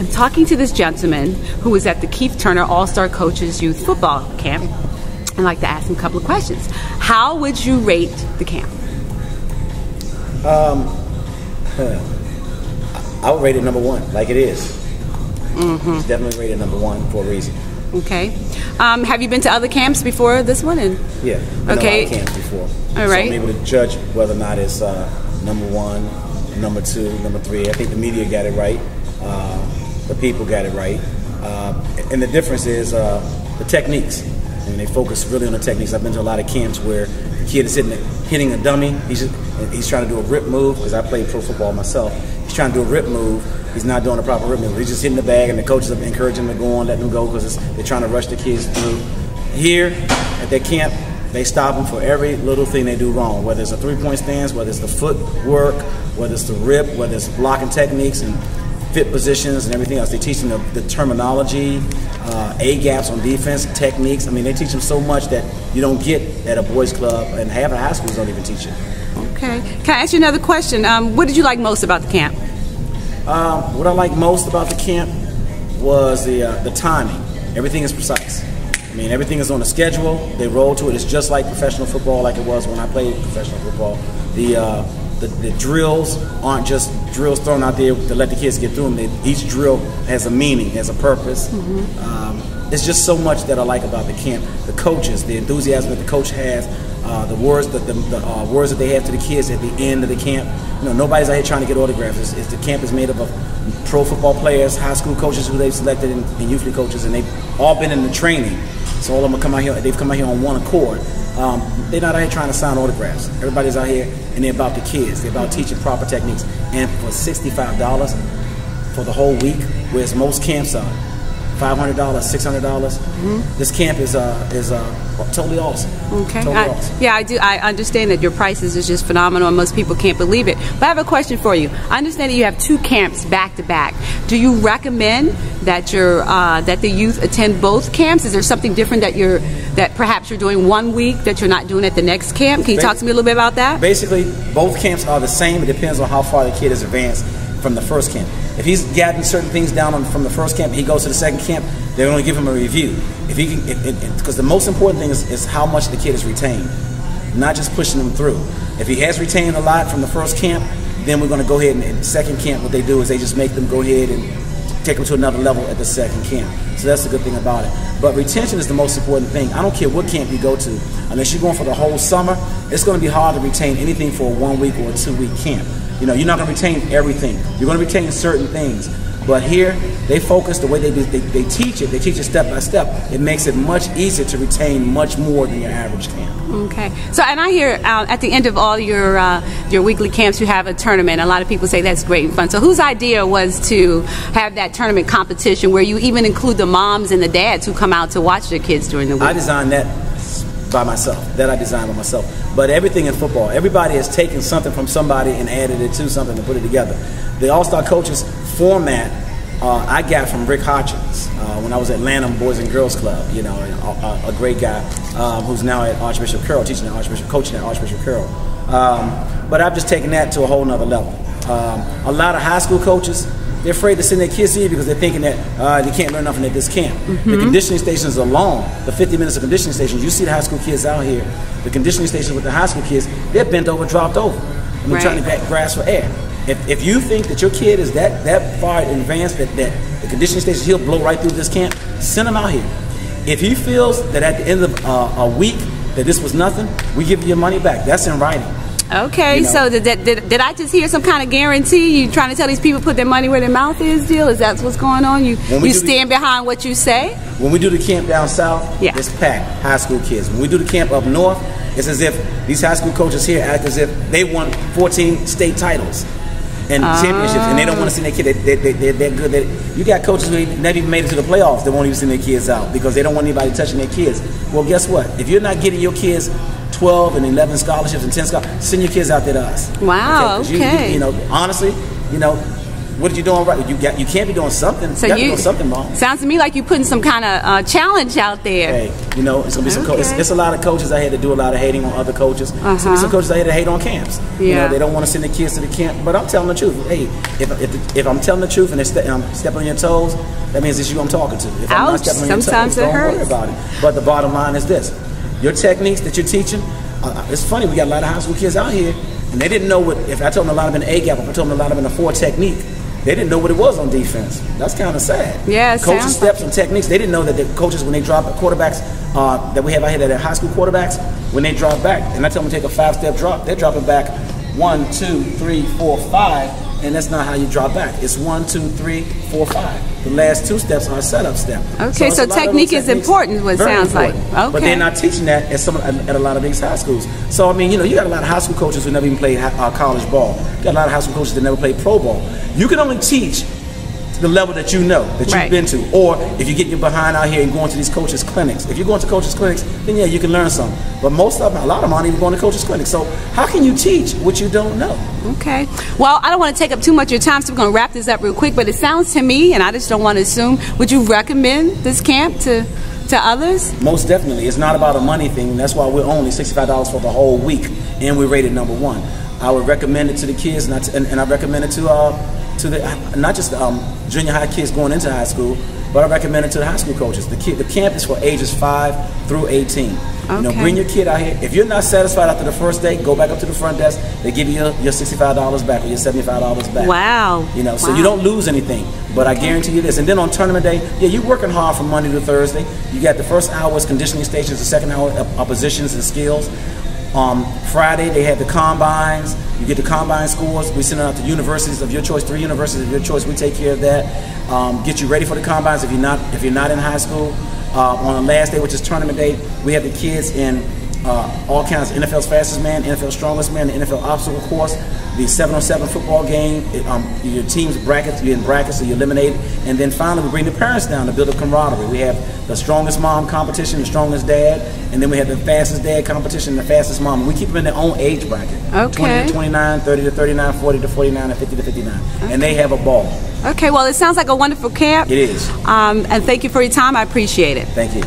I'm talking to this gentleman who was at the KTurner All-Star Coaches Youth Football Camp. I'd like to ask him a couple of questions. How would you rate the camp? I would rate it #1, like it is. It's definitely rated #1 for a reason. Okay. Have you been to other camps before this one? Yeah. Been okay. To a lot of camps before. All right. So I'm able to judge whether or not it's #1, #2, #3. I think the media got it right. The people got it right. And the difference is the techniques. I mean, they focus really on the techniques. I've been to a lot of camps where the kid is hitting a dummy. He's trying to do a rip move, because I played pro football myself. He's trying to do a rip move. He's not doing a proper rip move. He's just hitting the bag, and the coaches are encouraging him to go on, letting him go, because they're trying to rush the kids through. Here at their camp, they stop them for every little thing they do wrong, whether it's a three-point stance, whether it's the footwork, whether it's the rip, whether it's blocking techniques and fit positions and everything else. They teach them the terminology, A-gaps on defense, techniques. I mean, they teach them so much that you don't get at a boys club, and half of high schools don't even teach it. Okay. Can I ask you another question? What did you like most about the camp? What I like most about the camp was the timing. Everything is precise. I mean, everything is on a schedule. They roll to it. It's just like professional football, like it was when I played professional football. The drills aren't just drills thrown out there to let the kids get through them. Each drill has a meaning, has a purpose. It's just so much that I like about the camp. The coaches, the enthusiasm that the coach has, the words that words that they have to the kids at the end of the camp. You know, nobody's out here trying to get autographs. The camp is made up of pro football players, high school coaches who they've selected, and youth league coaches, and they've all been in the training. So all of them come out here. They've come out here on one accord. They're not out here trying to sign autographs. Everybody's out here, and they're about the kids. They're about teaching proper techniques. And for $65 for the whole week, whereas most camps are $500, $600. This camp is totally awesome. Okay. Totally awesome. Yeah, I do. I understand that your prices is just phenomenal, and most people can't believe it. But I have a question for you. I understand that you have 2 camps back to back. Do you recommend that that the youth attend both camps? Is there something different that perhaps you're doing one week that you're not doing at the next camp? Can you talk to me a little bit about that? Basically, both camps are the same. It depends on how far the kid is advanced from the first camp. If he's gotten certain things down from the first camp, he goes to the second camp, they're going to give him a review. If he can, because the most important thing is how much the kid is retained, not just pushing him through. If he has retained a lot from the first camp, then we're going to go ahead and in the second camp, what they do is they just make them go ahead and take them to another level at the second camp. So that's the good thing about it. But retention is the most important thing. I don't care what camp you go to. Unless you're going for the whole summer, it's going to be hard to retain anything for a 1 week or a 2 week camp. You know, you're not going to retain everything. You're going to retain certain things. But here, they focus the way they teach it. They teach it step by step. It makes it much easier to retain much more than your average camp. Okay. So, and I hear at the end of all your weekly camps, you have a tournament. A lot of people say that's great and fun. So, whose idea was to have that tournament competition where you even include the moms and the dads who come out to watch their kids during the week? I designed that by myself. That I designed by myself. But everything in football, everybody has taken something from somebody and added it to something and put it together. The All-Star Coaches format I got from Rick Hodgins when I was at Lanham Boys and Girls Club. You know, a great guy who's now at Archbishop Carroll, coaching at Archbishop Carroll. But I've just taken that to a whole nother level. A lot of high school coaches, they're afraid to send their kids here because they're thinking that they can't learn nothing at this camp. The conditioning stations alone, the 50 minutes of conditioning stations, you see the high school kids out here, the conditioning stations with the high school kids, they're bent over, dropped over. And they're trying to grasp for air. If you think that your kid is that far advanced that the conditioning stations, he'll blow right through this camp, send him out here. If he feels that at the end of a week that this was nothing, we give you your money back. That's in writing. Okay, you know? So did I just hear some kind of guarantee? You trying to tell these people put their money where their mouth is deal? Is that what's going on? You stand behind what you say? When we do the camp down south, it's packed, high school kids. When we do the camp up north, it's as if these high school coaches here act as if they won 14 state titles and championships, and they don't want to send their kid. They're good. You got coaches who never even made it to the playoffs. They won't even send their kids out because they don't want anybody touching their kids. Well, guess what? If you're not getting your kids 12 and 11 scholarships and 10 scholarships, send your kids out there to us. Wow. Okay. You know, honestly, you know, What are you doing right? You can't be doing something. So you gotta be doing something wrong. Sounds to me like you're putting some kind of challenge out there. Hey, you know, it's gonna be some. It's a lot of coaches out here that do a lot of hating on other coaches. There's gonna be some coaches out here that hate on camps. You know, they don't want to send the kids to the camp. But I'm telling the truth. Hey, if I'm telling the truth and I'm stepping on your toes, that means it's you I'm talking to. If I'm not stepping on your toes, don't worry about it. But the bottom line is this: your techniques that you're teaching. It's funny, we got a lot of high school kids out here, and they didn't know what. If I told them a lot of an A gap, if I told them a lot of an a 4 technique, they didn't know what it was on defense. That's kind of sad. Yeah, coaches steps and techniques. They didn't know that the coaches, when they drop quarterbacks that we have out here that are high school quarterbacks, when they drop back, and I tell them to take a 5-step drop, they're dropping back 1, 2, 3, 4, 5, and that's not how you drop back. It's 1, 2, 3, 4, 5. The last 2 steps are a setup step. Okay, so technique is important. What it sounds like. Okay. But they're not teaching that at a lot of these high schools. So I mean, you know, you got a lot of high school coaches who never even played college ball. You got a lot of high school coaches that never played pro ball. You can only teach the level that you know, that you've been to. Or if you get your behind out here and going to these coaches' clinics. If you're going to coaches' clinics, then yeah, you can learn something. But most of them, a lot of them aren't even going to coaches' clinics. So how can you teach what you don't know? Okay. Well, I don't want to take up too much of your time, so we're going to wrap this up real quick. But it sounds to me, and I just don't want to assume, would you recommend this camp to others? Most definitely. It's not about a money thing. That's why we're only $65 for the whole week, and we're rated #1. I would recommend it to the kids, and I recommend it to the not just junior high kids going into high school, but I recommend it to the high school coaches. The camp is for ages 5 through 18. Okay. You know, bring your kid out here. If you're not satisfied after the first day, go back up to the front desk. They give you your $65 back or your $75 back. Wow. You know, so you don't lose anything. But I guarantee you this. And then on tournament day, yeah, you're working hard from Monday to Thursday. You got the first hour is conditioning stations, the second hour positions and skills. Friday they have the combines. You get the combine scores. We send it out to universities of your choice, 3 universities of your choice. We take care of that. Get you ready for the combines if you're not in high school. On the last day, which is tournament day, we have the kids in all kinds of NFL's fastest man, NFL strongest man, the NFL obstacle course, the 7-on-7 football game. Your team's brackets, you're in brackets, so you eliminate. And then finally, we bring the parents down to build a camaraderie. We have the strongest mom competition, the strongest dad, and then we have the fastest dad competition, the fastest mom. We keep them in their own age bracket. Okay. 20 to 29, 30 to 39, 40 to 49, and 50 to 59. Okay. And they have a ball. Okay, well, it sounds like a wonderful camp. It is. And thank you for your time. I appreciate it. Thank you.